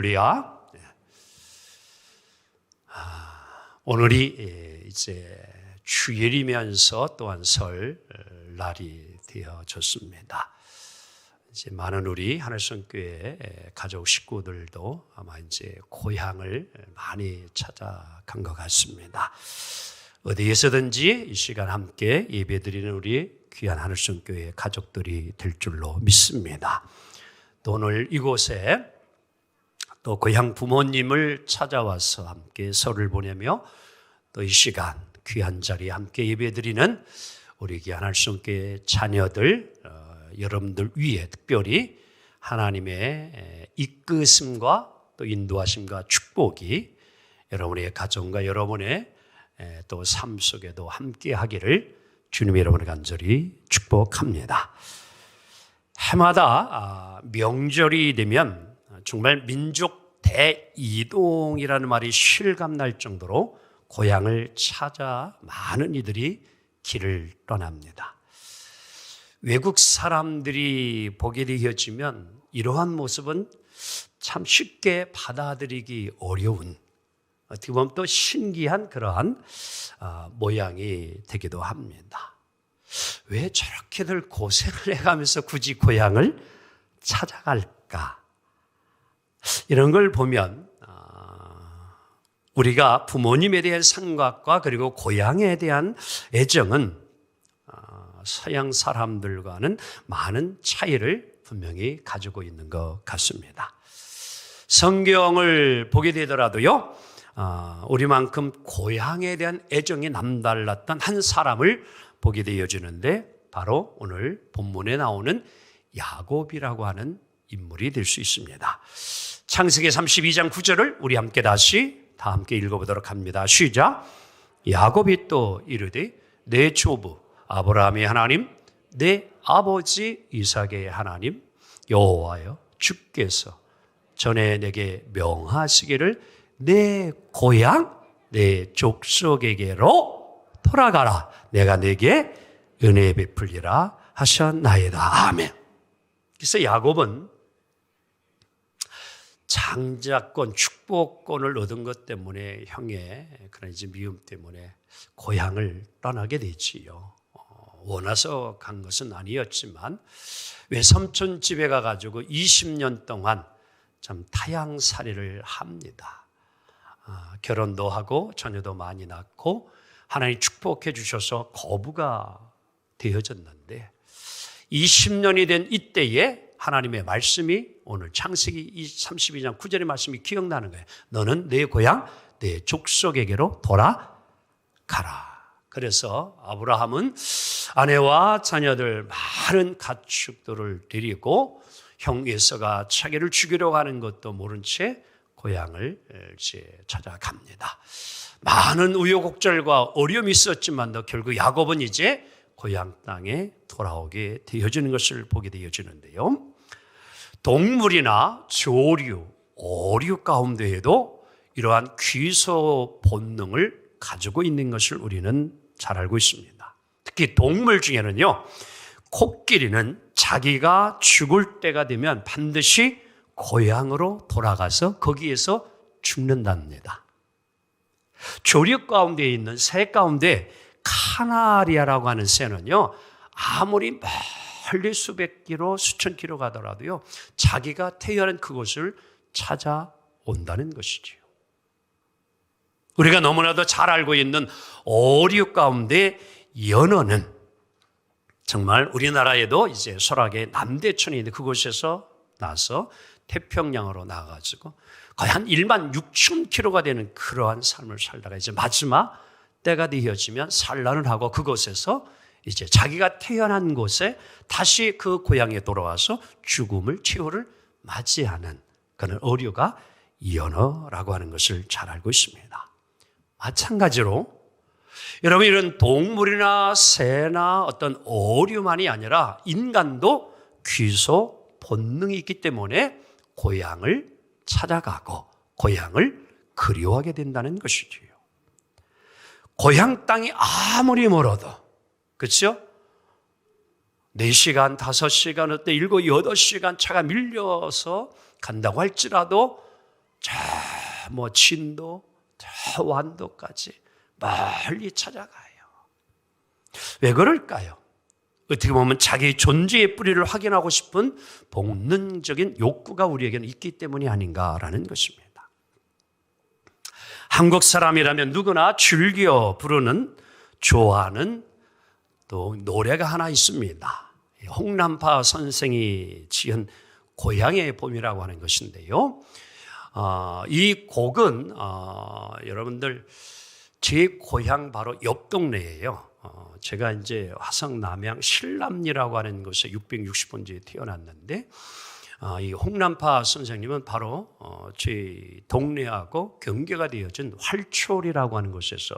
할렐루야. 오늘이 이제 주일이면서 또한 설 날이 되어졌습니다. 이제 많은 우리 하늘성교회 가족 식구들도 아마 이제 고향을 많이 찾아간 것 같습니다. 어디에서든지 이 시간 함께 예배드리는 우리 귀한 하늘성교회 가족들이 될 줄로 믿습니다. 또 오늘 이곳에 또 고향 부모님을 찾아와서 함께 설을 보내며 또 이 시간 귀한 자리에 함께 예배드리는 우리 귀한 하늘성교회 자녀들 여러분들 위에 특별히 하나님의 이끄심과 또 인도하심과 축복이 여러분의 가정과 여러분의 또 삶 속에도 함께 하기를 주님 여러분을 간절히 축복합니다. 해마다 명절이 되면 정말 민족 대이동이라는 말이 실감날 정도로 고향을 찾아 많은 이들이 길을 떠납니다. 외국 사람들이 보게 되어지면 이러한 모습은 참 쉽게 받아들이기 어려운, 어떻게 보면 또 신기한 그러한 모양이 되기도 합니다. 왜 저렇게들 고생을 해가면서 굳이 고향을 찾아갈까? 이런 걸 보면 우리가 부모님에 대한 생각과 그리고 고향에 대한 애정은 서양 사람들과는 많은 차이를 분명히 가지고 있는 것 같습니다. 성경을 보게 되더라도요, 우리만큼 고향에 대한 애정이 남달랐던 한 사람을 보게 되어지는데 바로 오늘 본문에 나오는 야곱이라고 하는 인물이 될 수 있습니다. 창세기 32장 9절을 우리 함께 다 함께 읽어보도록 합니다. 시작. 야곱이 또 이르되 내 조부 아브라함의 하나님, 내 아버지 이삭의 하나님 여호와여 주께서 전에 내게 명하시기를 내 고향 내 족속에게로 돌아가라. 내가 내게 은혜 베풀리라 하셨나이다. 아멘. 그래서 야곱은 장자권, 축복권을 얻은 것 때문에 형의 그런 이제 미움 때문에 고향을 떠나게 되지요. 원해서 간 것은 아니었지만 외삼촌 집에 가가지고 20년 동안 참 타향살이를 합니다. 결혼도 하고 자녀도 많이 낳고 하나님 축복해 주셔서 거부가 되어졌는데 20년이 된 이때에 하나님의 말씀이 오늘 창세기 32장 9절의 말씀이 기억나는 거예요. 너는 내 고향 내 족속에게로 돌아가라. 그래서 아브라함은 아내와 자녀들 많은 가축들을 데리고 형 에서가 자기를 죽이려고 하는 것도 모른 채 고향을 이제 찾아갑니다. 많은 우여곡절과 어려움이 있었지만도 결국 야곱은 이제 고향 땅에 돌아오게 되어지는 것을 보게 되어지는데요. 동물이나 조류, 어류 가운데에도 이러한 귀소 본능을 가지고 있는 것을 우리는 잘 알고 있습니다. 특히 동물 중에는요, 코끼리는 자기가 죽을 때가 되면 반드시 고향으로 돌아가서 거기에서 죽는답니다. 조류 가운데 있는 새 가운데 카나리아라고 하는 새는요, 아무리 멀리 수백 킬로, 수천 킬로 가더라도요, 자기가 태어난 그곳을 찾아온다는 것이지요. 우리가 너무나도 잘 알고 있는 어류 가운데 연어는 정말 우리나라에도 이제 소락의 남대천에 있는 그곳에서 나서 태평양으로 나가가지고 거의 한 1만 6천 킬로가 되는 그러한 삶을 살다가 이제 마지막 때가 되어지면 산란을 하고 그곳에서 이제 자기가 태어난 곳에 다시 그 고향에 돌아와서 죽음을 최후를 맞이하는 그런 어류가 연어라고 하는 것을 잘 알고 있습니다. 마찬가지로 여러분 이런 동물이나 새나 어떤 어류만이 아니라 인간도 귀소 본능이 있기 때문에 고향을 찾아가고 고향을 그리워하게 된다는 것이지요. 고향 땅이 아무리 멀어도 그렇죠? 4시간, 5시간, 어때 7, 8시간 차가 밀려서 간다고 할지라도 저 진도, 저 완도까지 멀리 찾아가요. 왜 그럴까요? 어떻게 보면 자기 존재의 뿌리를 확인하고 싶은 본능적인 욕구가 우리에게는 있기 때문이 아닌가라는 것입니다. 한국 사람이라면 누구나 즐겨 부르는, 좋아하는 또 노래가 하나 있습니다. 홍남파 선생이 지은 고향의 봄이라고 하는 것인데요. 이 곡은 여러분들 제 고향 바로 옆 동네예요. 제가 이제 화성 남양 신람리라고 하는 곳에 660번지에 태어났는데 이 홍남파 선생님은 바로 제 동네하고 경계가 되어진 활초리라고 하는 곳에서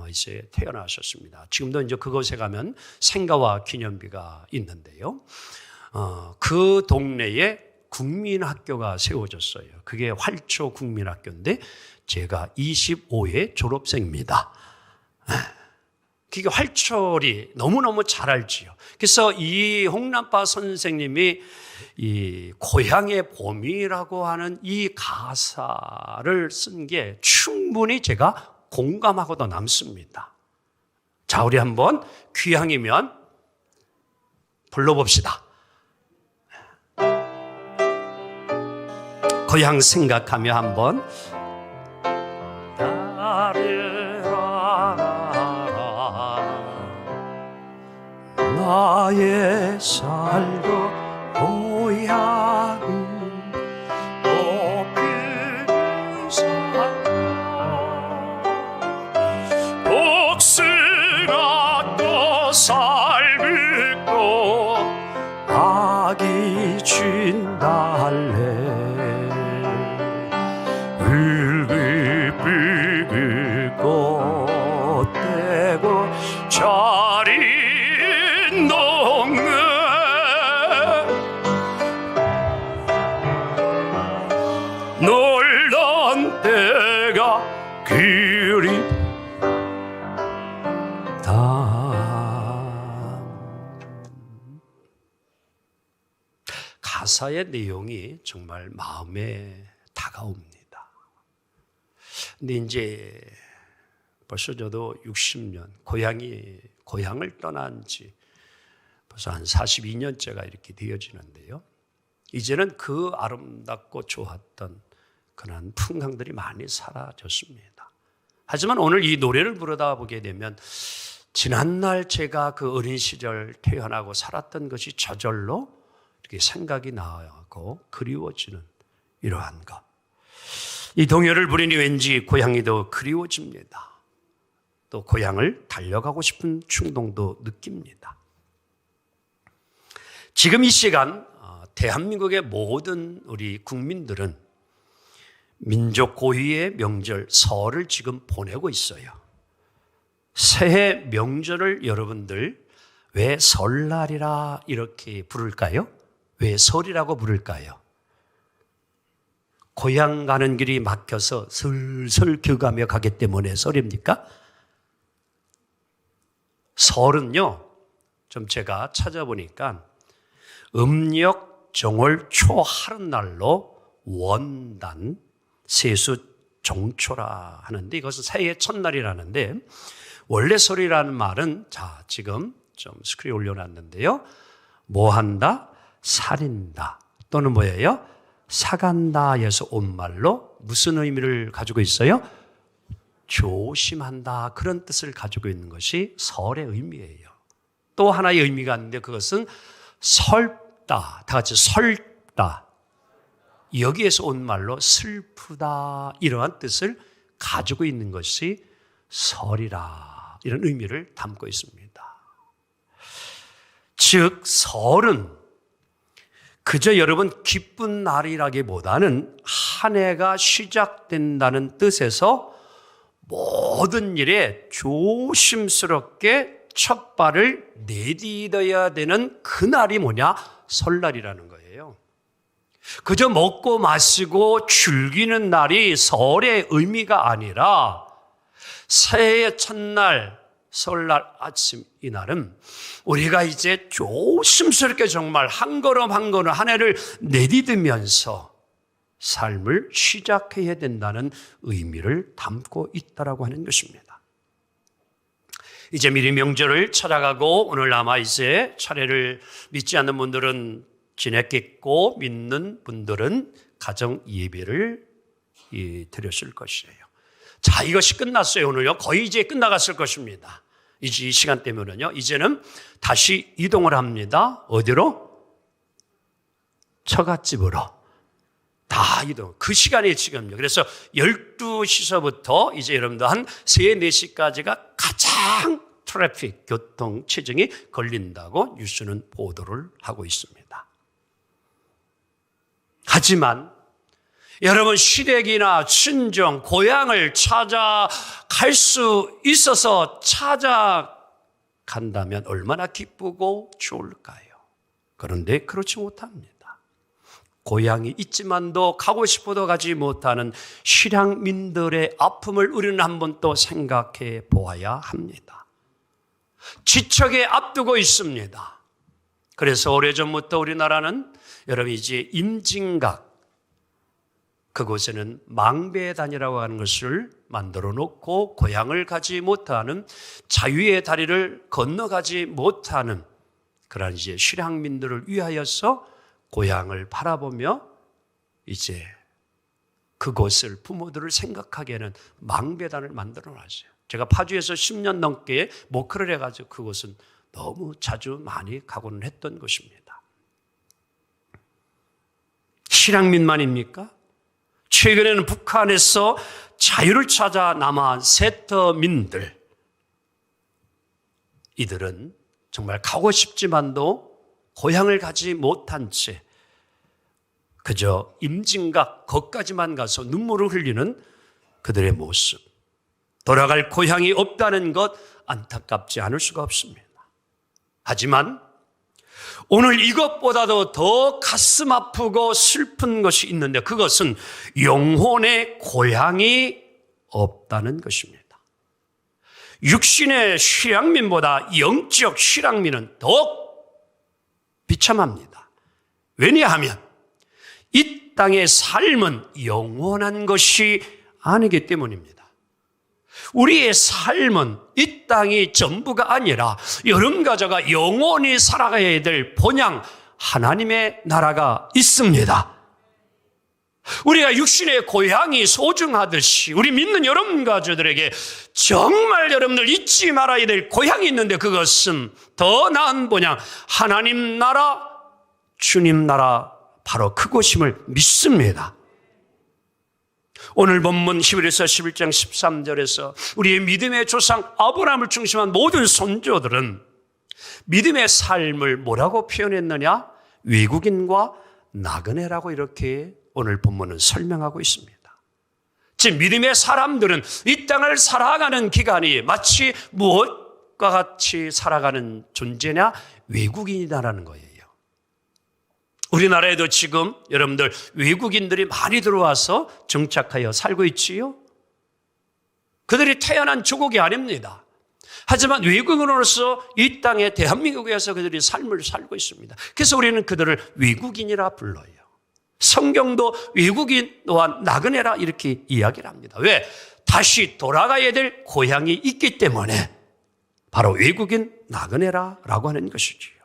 이제 태어나셨습니다. 지금도 이제 그곳에 가면 생가와 기념비가 있는데요. 그 동네에 국민학교가 세워졌어요. 그게 활초 국민학교인데 제가 25회 졸업생입니다. 그게 활초리 너무너무 잘 알지요. 그래서 이 홍남파 선생님이 이 고향의 봄이라고 하는 이 가사를 쓴 게 충분히 제가 공감하고도 남습니다. 자, 우리 한번 귀향이면 불러봅시다. 고향 생각하며 한번 나의 살고 고향은 높은 산 복숭아 또 살긋고 아기 진달래 붉은 꽃 떼고 자린 동네 놀던 때가 그립다. 가사의 내용이 정말 마음에 다가옵니다. 근데 이제 벌써 저도 60년, 고향을 떠난 지 벌써 한 42년째가 이렇게 되어지는데요. 이제는 그 아름답고 좋았던 그런 풍광들이 많이 사라졌습니다. 하지만 오늘 이 노래를 부르다 보게 되면 지난날 제가 그 어린 시절 태어나고 살았던 것이 저절로 이렇게 생각이 나고 그리워지는 이러한 것. 이 동요를 부르니 왠지 고향이 더 그리워집니다. 또 고향을 달려가고 싶은 충동도 느낍니다. 지금 이 시간 대한민국의 모든 우리 국민들은 민족 고유의 명절 설을 지금 보내고 있어요. 새해 명절을 여러분들 왜 설날이라 이렇게 부를까요? 왜 설이라고 부를까요? 고향 가는 길이 막혀서 슬슬 겨가며 가기 때문에 설입니까? 설은요, 좀 제가 찾아보니까 음력 정월 초 하룻날로 원단 세수 종초라 하는데 이것은 새해 첫날이라는데 원래 설이라는 말은 자 지금 좀 스크린 올려놨는데요. 뭐 한다? 살인다 또는 뭐예요? 사간다에서 온 말로 무슨 의미를 가지고 있어요? 조심한다 그런 뜻을 가지고 있는 것이 설의 의미예요. 또 하나의 의미가 있는데 그것은 설다, 다 같이 설다 여기에서 온 말로 슬프다 이러한 뜻을 가지고 있는 것이 설이라 이런 의미를 담고 있습니다. 즉 설은 그저 여러분 기쁜 날이라기보다는 한 해가 시작된다는 뜻에서 모든 일에 조심스럽게 첫 발을 내디뎌야 되는 그날이 뭐냐? 설날이라는 거예요. 그저 먹고 마시고 즐기는 날이 설의 의미가 아니라 새해의 첫날 설날 아침 이날은 우리가 이제 조심스럽게 정말 한 걸음 한 걸음 한 해를 내디디면서 삶을 시작해야 된다는 의미를 담고 있다라고 하는 것입니다. 이제 미리 명절을 찾아가고 오늘 아마 이제 차례를 믿지 않는 분들은 지냈겠고 믿는 분들은 가정 예배를 드렸을 것이에요. 자, 이것이 끝났어요. 오늘요. 거의 이제 끝나갔을 것입니다. 이제 이 시간 때문에는요. 이제는 다시 이동을 합니다. 어디로? 처갓집으로. 다 이동. 그 시간이 지금요. 그래서 12시서부터 이제 여러분들 한 3, 4시까지가 가장 트래픽, 교통 체증이 걸린다고 뉴스는 보도를 하고 있습니다. 하지만 여러분 시댁이나 친정, 고향을 찾아갈 수 있어서 찾아간다면 얼마나 기쁘고 좋을까요? 그런데 그렇지 못합니다. 고향이 있지만도 가고 싶어도 가지 못하는 실향민들의 아픔을 우리는 한번 또 생각해 보아야 합니다. 지척에 앞두고 있습니다. 그래서 오래전부터 우리나라는 여러분 이제 임진각, 그곳에는 망배단이라고 하는 것을 만들어 놓고 고향을 가지 못하는, 자유의 다리를 건너가지 못하는 그러한 이제 실향민들을 위하여서 고향을 바라보며 이제 그곳을, 부모들을 생각하기에는 망배단을 만들어 놨어요. 제가 파주에서 10년 넘게 목회를 해가지고 그곳은 너무 자주 많이 가고는 했던 곳입니다. 실향민만입니까? 최근에는 북한에서 자유를 찾아 남아한 세터민들, 이들은 정말 가고 싶지만도 고향을 가지 못한 채 그저 임진각 거기까지만 가서 눈물을 흘리는 그들의 모습, 돌아갈 고향이 없다는 것 안타깝지 않을 수가 없습니다. 하지만 오늘 이것보다도 더 가슴 아프고 슬픈 것이 있는데 그것은 영혼의 고향이 없다는 것입니다. 육신의 실향민보다 영적 실향민은 더욱 비참합니다. 왜냐하면 이 땅의 삶은 영원한 것이 아니기 때문입니다. 우리의 삶은 이 땅이 전부가 아니라 여러분 가정가 영원히 살아가야 될 본향 하나님의 나라가 있습니다. 우리가 육신의 고향이 소중하듯이 우리 믿는 여러분 가족들에게 정말 여러분들 잊지 말아야 될 고향이 있는데 그것은 더 나은 본향 하나님 나라, 주님 나라, 바로 그곳임을 믿습니다. 오늘 본문 히브리서 11장 13절에서 우리의 믿음의 조상 아브라함을 중심한 모든 선조들은 믿음의 삶을 뭐라고 표현했느냐? 외국인과 나그네라고 이렇게 오늘 본문은 설명하고 있습니다. 즉 믿음의 사람들은 이 땅을 살아가는 기간이 마치 무엇과 같이 살아가는 존재냐? 외국인이다라는 거예요. 우리나라에도 지금 여러분들 외국인들이 많이 들어와서 정착하여 살고 있지요. 그들이 태어난 조국이 아닙니다. 하지만 외국인으로서 이 땅에 대한민국에서 그들이 삶을 살고 있습니다. 그래서 우리는 그들을 외국인이라 불러요. 성경도 외국인 또한 나그네라 이렇게 이야기를 합니다. 왜? 다시 돌아가야 될 고향이 있기 때문에 바로 외국인 나그네라고 하는 것이지요.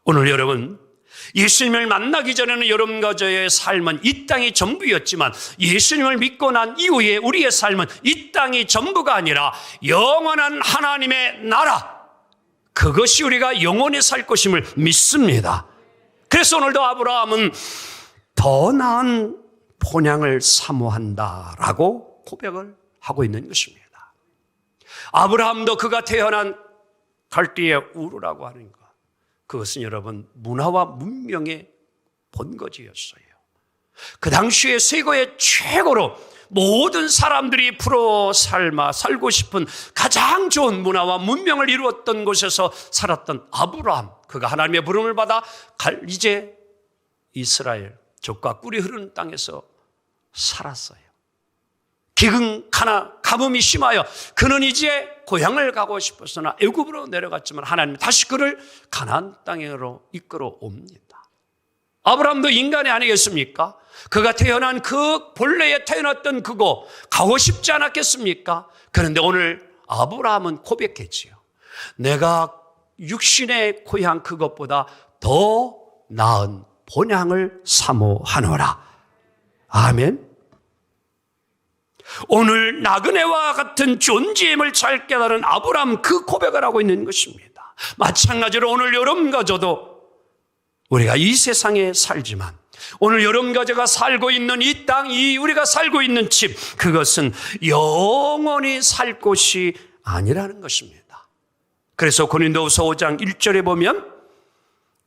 오늘 여러분 예수님을 만나기 전에는 여러분과 저의 삶은 이 땅이 전부였지만 예수님을 믿고 난 이후에 우리의 삶은 이 땅이 전부가 아니라 영원한 하나님의 나라, 그것이 우리가 영원히 살 것임을 믿습니다. 그래서 오늘도 아브라함은 더 나은 본향을 사모한다라고 고백을 하고 있는 것입니다. 아브라함도 그가 태어난 갈대의 우르라고 하는 것, 그것은 여러분 문화와 문명의 본거지였어요. 그 당시에 세계의 최고로 모든 사람들이 풀어 살고 싶은 가장 좋은 문화와 문명을 이루었던 곳에서 살았던 아브라함, 그가 하나님의 부름을 받아 이제 이스라엘 젖과 꿀이 흐르는 땅에서 살았어요. 기근, 가뭄이 심하여 그는 이제 고향을 가고 싶었으나 애굽으로 내려갔지만 하나님은 다시 그를 가나안 땅으로 이끌어 옵니다. 아브라함도 인간이 아니겠습니까? 그가 태어난 그 본래에 태어났던 그곳 가고 싶지 않았겠습니까? 그런데 오늘 아브라함은 고백했지요. 내가 육신의 고향 그것보다 더 나은 본향을 사모하노라. 아멘. 오늘 나그네와 같은 존재임을 잘 깨달은 아브라함 그 고백을 하고 있는 것입니다. 마찬가지로 오늘 여러분과 저도 우리가 이 세상에 살지만 오늘 여러분과 제가 살고 있는 이 땅, 이 우리가 살고 있는 집, 그것은 영원히 살 곳이 아니라는 것입니다. 그래서 고린도후서 5장 1절에 보면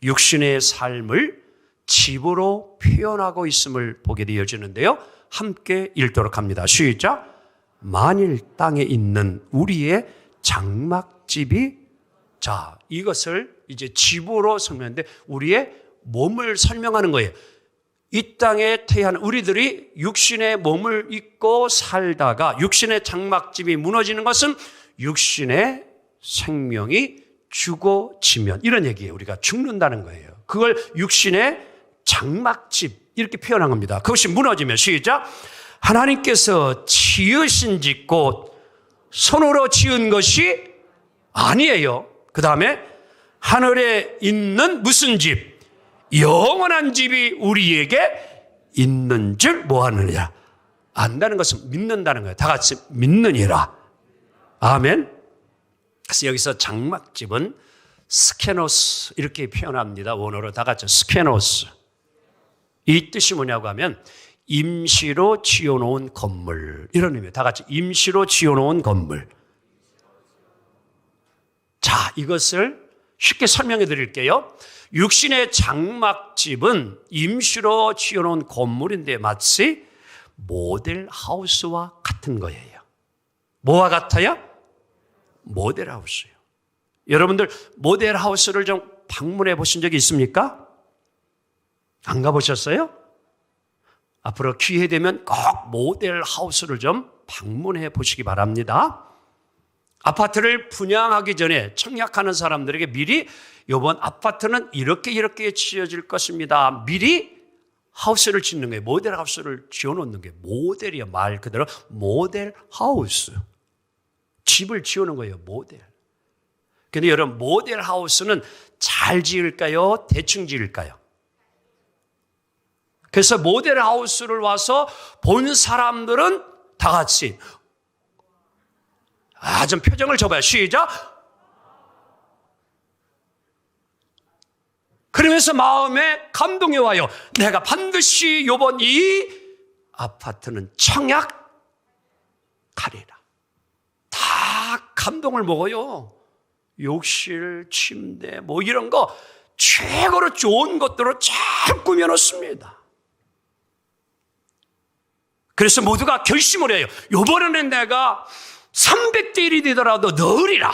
육신의 삶을 집으로 표현하고 있음을 보게 되어지는데요. 함께 읽도록 합니다. 시작. 만일 땅에 있는 우리의 장막집이, 자, 이것을 이제 집으로 설명하는데 우리의 몸을 설명하는 거예요. 이 땅에 태어난 우리들이 육신의 몸을 입고 살다가 육신의 장막집이 무너지는 것은 육신의 생명이 죽어지면, 이런 얘기예요. 우리가 죽는다는 거예요. 그걸 육신의 장막집 이렇게 표현한 겁니다. 그것이 무너지면, 시작. 하나님께서 지으신 집 곧 손으로 지은 것이 아니에요. 그 다음에 하늘에 있는 무슨 집? 영원한 집이 우리에게 있는 줄 뭐하느냐? 안다는 것은 믿는다는 거예요. 다 같이 믿느니라. 아멘. 그래서 여기서 장막집은 스케노스 이렇게 표현합니다. 원어로 다 같이 스케노스. 이 뜻이 뭐냐고 하면 임시로 지어놓은 건물, 이런 의미예요. 다 같이 임시로 지어놓은 건물. 자, 이것을 쉽게 설명해 드릴게요. 육신의 장막집은 임시로 지어놓은 건물인데 마치 모델 하우스와 같은 거예요. 뭐와 같아요? 모델 하우스요. 여러분들 모델 하우스를 좀 방문해 보신 적이 있습니까? 안 가보셨어요? 앞으로 기회 되면 꼭 모델 하우스를 좀 방문해 보시기 바랍니다. 아파트를 분양하기 전에 청약하는 사람들에게 미리 이번 아파트는 이렇게 지어질 것입니다. 미리 하우스를 짓는 거예요. 모델 하우스를 지어놓는 게 모델이에요. 말 그대로 모델 하우스. 집을 지어놓은 거예요. 모델. 그런데 여러분, 모델 하우스는 잘 지을까요? 대충 지을까요? 그래서 모델 하우스를 와서 본 사람들은 다 같이 좀 표정을 줘봐요. 시작. 그러면서 마음에 감동이 와요. 내가 반드시 이번 이 아파트는 청약하리라. 다 감동을 먹어요. 욕실, 침대 뭐 이런 거 최고로 좋은 것들로 잘 꾸며놓습니다. 그래서 모두가 결심을 해요. 이번에는 내가 300대 1이 되더라도 넣으리라.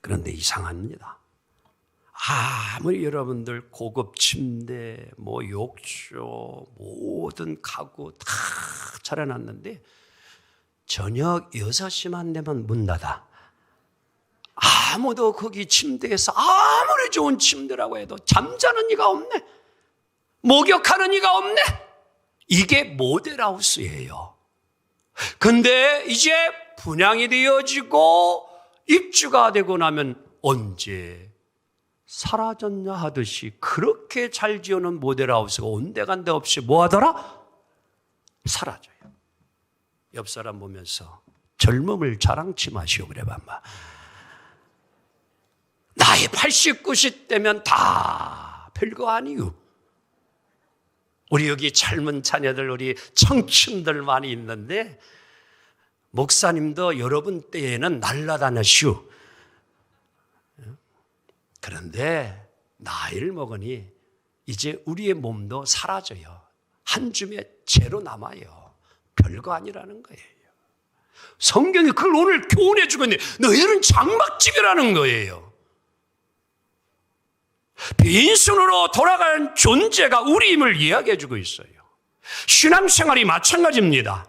그런데 이상합니다. 아무리 여러분들 고급 침대, 뭐 욕조, 모든 가구 다 차려놨는데 저녁 6시만 되면 문 닫아. 아무도 거기 침대에서 아무리 좋은 침대라고 해도 잠자는 이가 없네. 목욕하는 이가 없네. 이게 모델하우스예요. 근데 이제 분양이 되어지고 입주가 되고 나면 언제 사라졌냐 하듯이 그렇게 잘 지어놓은 모델하우스가 온데간데 없이 뭐 하더라? 사라져요. 옆 사람 보면서 젊음을 자랑치 마시오 그래 봐마. 나이 80, 90 되면 다 별거 아니요. 우리 여기 젊은 자녀들, 우리 청춘들 많이 있는데 목사님도 여러분 때에는 날라다녔슈. 그런데 나이를 먹으니 이제 우리의 몸도 사라져요. 한 줌의 재로 남아요. 별거 아니라는 거예요. 성경이 그걸 오늘 교훈해 주고 있는데 너희들은 장막집이라는 거예요. 빈손으로 돌아간 존재가 우리임을 이야기해 주고 있어요. 신앙생활이 마찬가지입니다.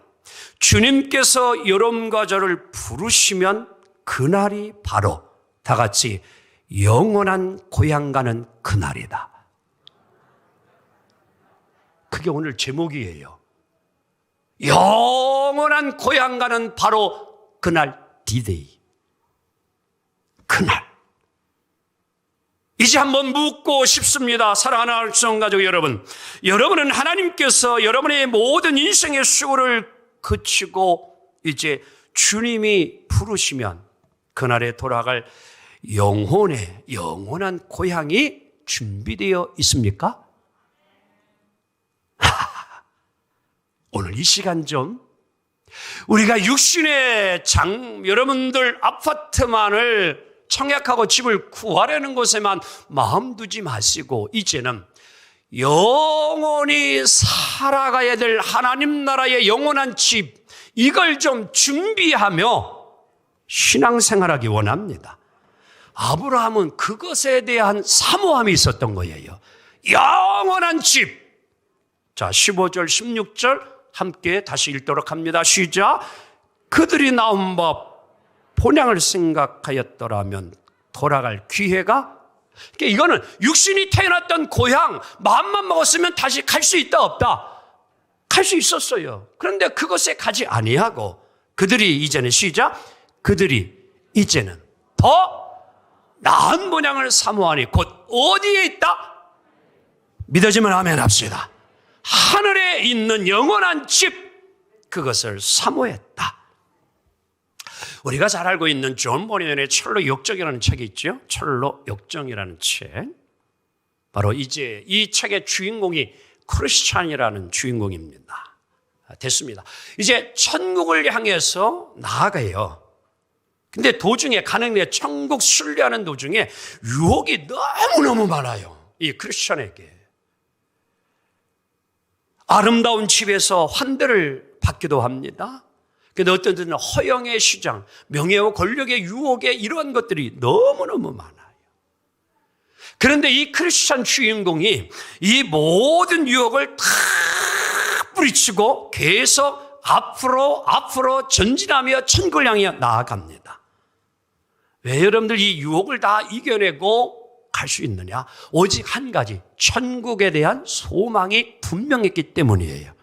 주님께서 여러분과 저를 부르시면 그날이 바로 다 같이 영원한 고향 가는 그날이다. 그게 오늘 제목이에요. 영원한 고향 가는 바로 그날 D-Day. 그날. 이제 한번 묻고 싶습니다. 사랑하는 알성 가족 여러분. 여러분은 하나님께서 여러분의 모든 인생의 수고를 그치고 이제 주님이 부르시면 그날에 돌아갈 영원한 고향이 준비되어 있습니까? 오늘 이 시간 좀 우리가 육신의 여러분들 아파트만을 청약하고 집을 구하려는 곳에만 마음 두지 마시고 이제는 영원히 살아가야 될 하나님 나라의 영원한 집, 이걸 좀 준비하며 신앙생활하기 원합니다. 아브라함은 그것에 대한 사모함이 있었던 거예요. 영원한 집. 자, 15절, 16절 함께 다시 읽도록 합니다. 시작. 그들이 나온 법 본향을 생각하였더라면 돌아갈 기회가, 그러니까 이거는 육신이 태어났던 고향 마음만 먹었으면 다시 갈 수 있다 없다? 갈 수 있었어요. 그런데 그것에 가지 아니하고 그들이 이제는 시작. 그들이 이제는 더 나은 본향을 사모하니 곧 어디에 있다? 믿어지면 아멘 합시다. 하늘에 있는 영원한 집, 그것을 사모했다. 우리가 잘 알고 있는 존 버니언의 철로 역정이라는 책이 있죠. 철로 역정이라는 책. 바로 이제 이 책의 주인공이 크리스찬이라는 주인공입니다. 됐습니다. 이제 천국을 향해서 나아가요. 근데 도중에 가는 데 천국 순례하는 도중에 유혹이 너무너무 많아요. 이 크리스찬에게. 아름다운 집에서 환대를 받기도 합니다. 근데 어떤 때는 허영의 시장, 명예와 권력의 유혹에 이러한 것들이 너무너무 많아요. 그런데 이 크리스찬 주인공이 이 모든 유혹을 다 뿌리치고 계속 앞으로 전진하며 천국을 향해 나아갑니다. 왜 여러분들 이 유혹을 다 이겨내고 갈 수 있느냐? 오직 한 가지, 천국에 대한 소망이 분명했기 때문이에요.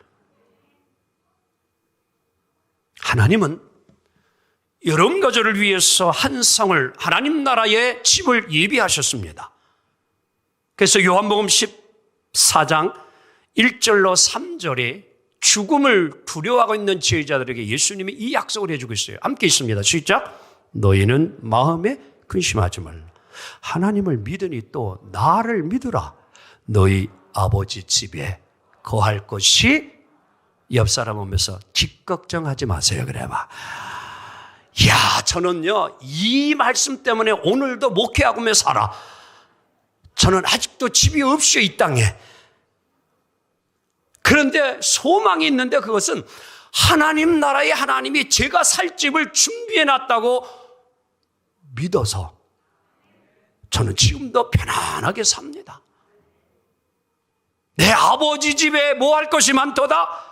하나님은 여러분과 저를 위해서 한 성을, 하나님 나라의 집을 예비하셨습니다. 그래서 요한복음 14장 1절로 3절에 죽음을 두려워하고 있는 제자들에게 예수님이 이 약속을 해주고 있어요. 함께 있습니다. 시작. 너희는 마음에 근심하지 말라. 하나님을 믿으니 또 나를 믿으라. 너희 아버지 집에 거할 것이, 옆 사람 오면서 집 걱정하지 마세요. 그래 봐. 야, 저는요 이 말씀 때문에 오늘도 목회하고며 살아. 저는 아직도 집이 없어요, 이 땅에. 그런데 소망이 있는데 그것은 하나님 나라의 하나님이 제가 살 집을 준비해 놨다고 믿어서 저는 지금도 편안하게 삽니다. 내 아버지 집에 뭐 할 것이 많도다?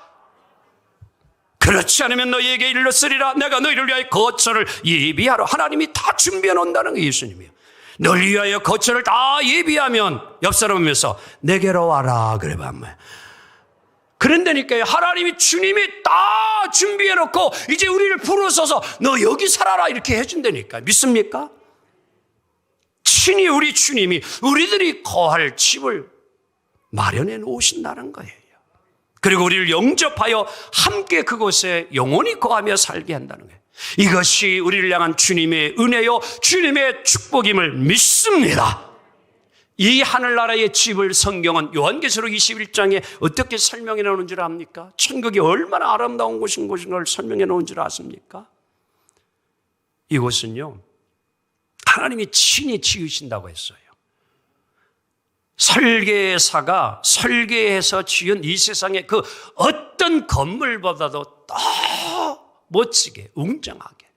그렇지 않으면 너희에게 일렀으리라. 내가 너희를 위하여 거처를 예비하러. 하나님이 다 준비해 놓는다는 게 예수님이에요. 널 위하여 거처를 다 예비하면 옆 사람 오면서 내게로 와라. 그래 봐. 그런다니까요. 하나님이 주님이 다 준비해 놓고 이제 우리를 부르셔서 너 여기 살아라 이렇게 해준다니까. 믿습니까? 친히 우리 주님이 우리들이 거할 집을 마련해 놓으신다는 거예요. 그리고 우리를 영접하여 함께 그곳에 영원히 거하며 살게 한다는 거예요. 이것이 우리를 향한 주님의 은혜요, 주님의 축복임을 믿습니다. 이 하늘나라의 집을 성경은 요한계시록 21장에 어떻게 설명해 놓은 줄 압니까? 천국이 얼마나 아름다운 곳인 걸 설명해 놓은 줄 아십니까? 이곳은요, 하나님이 친히 지으신다고 했어요. 설계사가 설계해서 지은 이 세상의 그 어떤 건물보다도 더 멋지게, 웅장하게,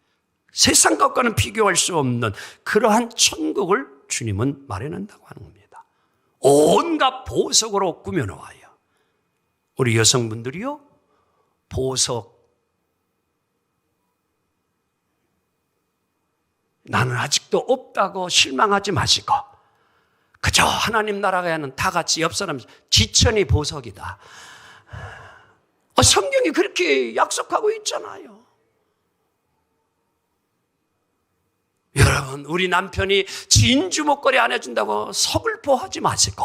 세상 것과는 비교할 수 없는 그러한 천국을 주님은 마련한다고 하는 겁니다. 온갖 보석으로 꾸며놓아요. 우리 여성분들이요, 보석, 나는 아직도 없다고 실망하지 마시고 그저 하나님 나라가는 다 같이 옆 사람 지천이 보석이다. 성경이 그렇게 약속하고 있잖아요. 여러분, 우리 남편이 진주 목걸이 안 해준다고 서글퍼하지 마시고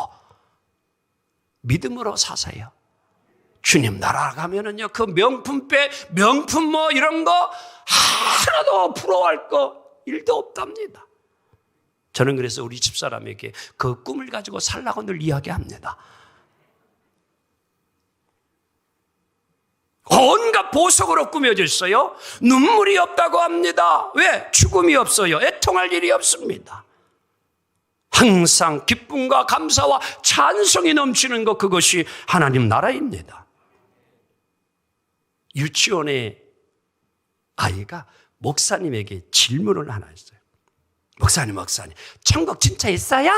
믿음으로 사세요. 주님 나라 가면은요, 그 명품백, 명품 뭐 이런 거 하나도 부러워할 거 일도 없답니다. 저는 그래서 우리 집사람에게 그 꿈을 가지고 살라고 늘 이야기합니다. 온갖 보석으로 꾸며져 있어요. 눈물이 없다고 합니다. 왜? 죽음이 없어요. 애통할 일이 없습니다. 항상 기쁨과 감사와 찬송이 넘치는 것, 그것이 하나님 나라입니다. 유치원의 아이가 목사님에게 질문을 하나 했어요. 목사님, 천국 진짜 있어요?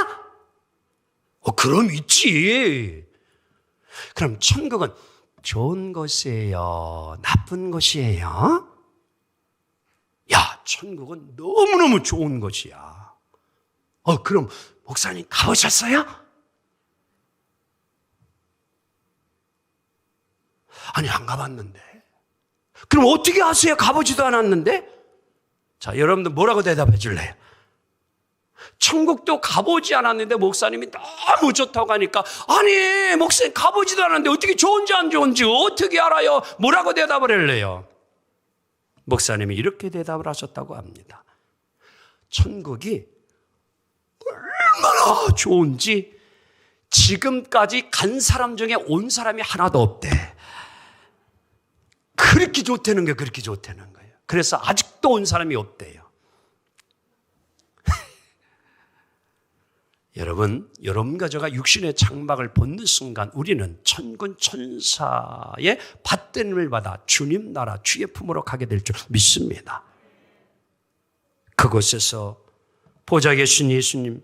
그럼 있지. 그럼 천국은 좋은 곳이에요? 나쁜 곳이에요? 야, 천국은 너무너무 좋은 곳이야. 그럼 목사님 가보셨어요? 아니, 안 가봤는데. 그럼 어떻게 아세요? 가보지도 않았는데? 자, 여러분들 뭐라고 대답해 줄래요? 천국도 가보지 않았는데 목사님이 너무 좋다고 하니까, 아니, 목사님 가보지도 않았는데 어떻게 좋은지 안 좋은지 어떻게 알아요? 뭐라고 대답을 할래요? 목사님이 이렇게 대답을 하셨다고 합니다. 천국이 얼마나 좋은지 지금까지 간 사람 중에 온 사람이 하나도 없대. 그렇게 좋다는 거예요. 그렇게 좋다는 거예요. 그래서 아직도 온 사람이 없대요. 여러분 가져가 육신의 장막을 벗는 순간 우리는 천군 천사의 받됨을 받아 주님 나라 주의 품으로 가게 될 줄 믿습니다. 그곳에서 보좌에 계신 예수님,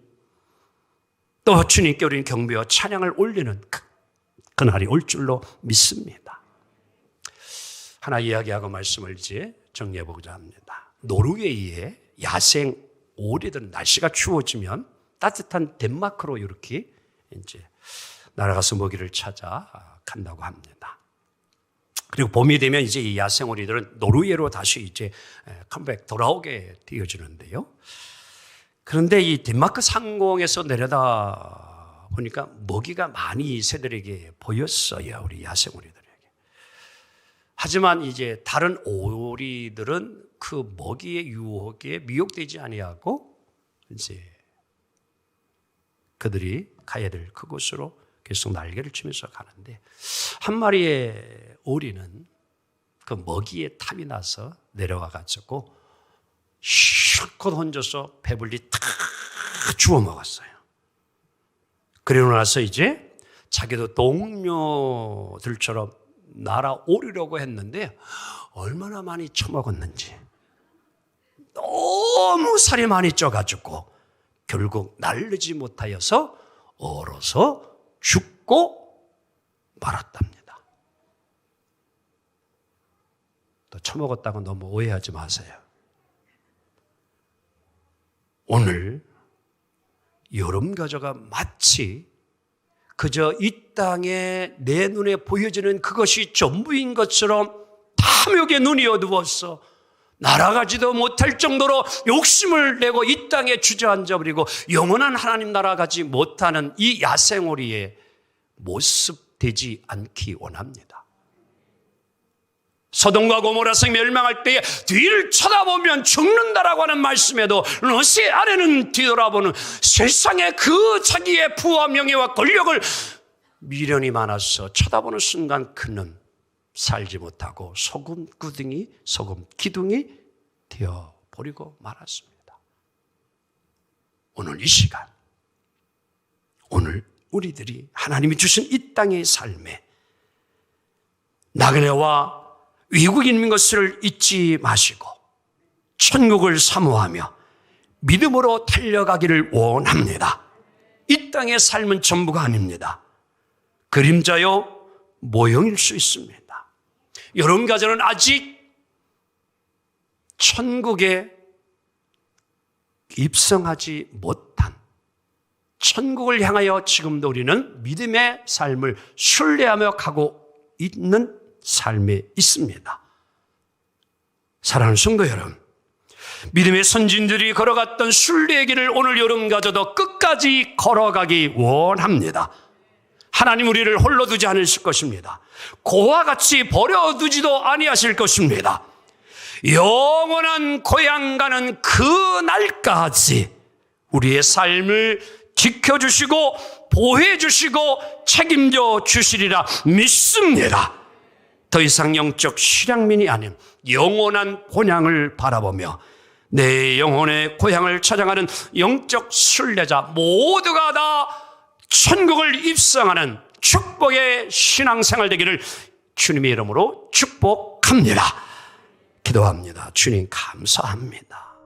또 주님께 우리는 경배와 찬양을 올리는 그날이 올 줄로 믿습니다. 하나 이야기하고 말씀을 이제 정리해 보고자 합니다. 노르웨이의 야생 오리들은 날씨가 추워지면 따뜻한 덴마크로 이렇게 이제 날아가서 먹이를 찾아 간다고 합니다. 그리고 봄이 되면 이제 이 야생 오리들은 노르웨이로 다시 이제 컴백 돌아오게 되어지는데요. 그런데 이 덴마크 상공에서 내려다 보니까 먹이가 많이 새들에게 보였어요. 우리 야생 오리들에게. 하지만 이제 다른 오리들은 그 먹이의 유혹에 미혹되지 아니하고 이제 그들이 가야 될 그곳으로 계속 날개를 치면서 가는데, 한 마리의 오리는 그 먹이에 탐이 나서 내려와 가지고 실컷 얹어서 배불리 탁 주워 먹었어요. 그리고 나서 이제 자기도 동료들처럼 날아오르려고 했는데 얼마나 많이 처먹었는지 너무 살이 많이 쪄가지고 결국 날르지 못하여서 얼어서 죽고 말았답니다. 또 처먹었다고 너무 오해하지 마세요. 오늘 여름 가져가 마치 그저 이 땅에 내 눈에 보여지는 그것이 전부인 것처럼 탐욕의 눈이 어두웠어 날아가지도 못할 정도로 욕심을 내고 이 땅에 주저앉아버리고 영원한 하나님 나라가지 못하는 이 야생오리의 모습 되지 않기 원합니다. 소돔과 고모라 성 멸망할 때에 뒤를 쳐다보면 죽는다라고 하는 말씀에도 롯의 아내는 뒤돌아보는 세상의 그 자기의 부와 명예와 권력을 미련이 많아서 쳐다보는 순간 그는 살지 못하고 소금 기둥이 되어버리고 말았습니다. 오늘 이 시간, 오늘 우리들이 하나님이 주신 이 땅의 삶에 나그네와 외국인인 것을 잊지 마시고 천국을 사모하며 믿음으로 달려가기를 원합니다. 이 땅의 삶은 전부가 아닙니다. 그림자요 모형일 수 있습니다. 여러분 가정은 아직 천국에 입성하지 못한 천국을 향하여 지금도 우리는 믿음의 삶을 신뢰하며 가고 있는 삶이 있습니다. 사랑하는 성도 여러분, 믿음의 선진들이 걸어갔던 순례의 길을 오늘 여러분가저도 끝까지 걸어가기 원합니다. 하나님 우리를 홀로 두지 않으실 것입니다. 고와 같이 버려두지도 아니하실 것입니다. 영원한 고향 가는 그 날까지 우리의 삶을 지켜주시고 보호해주시고 책임져 주시리라 믿습니다. 더 이상 영적 실향민이 아닌 영원한 본향을 바라보며 내 영혼의 고향을 찾아가는 영적 순례자 모두가 다 천국을 입성하는 축복의 신앙생활 되기를 주님의 이름으로 축복합니다. 기도합니다. 주님 감사합니다.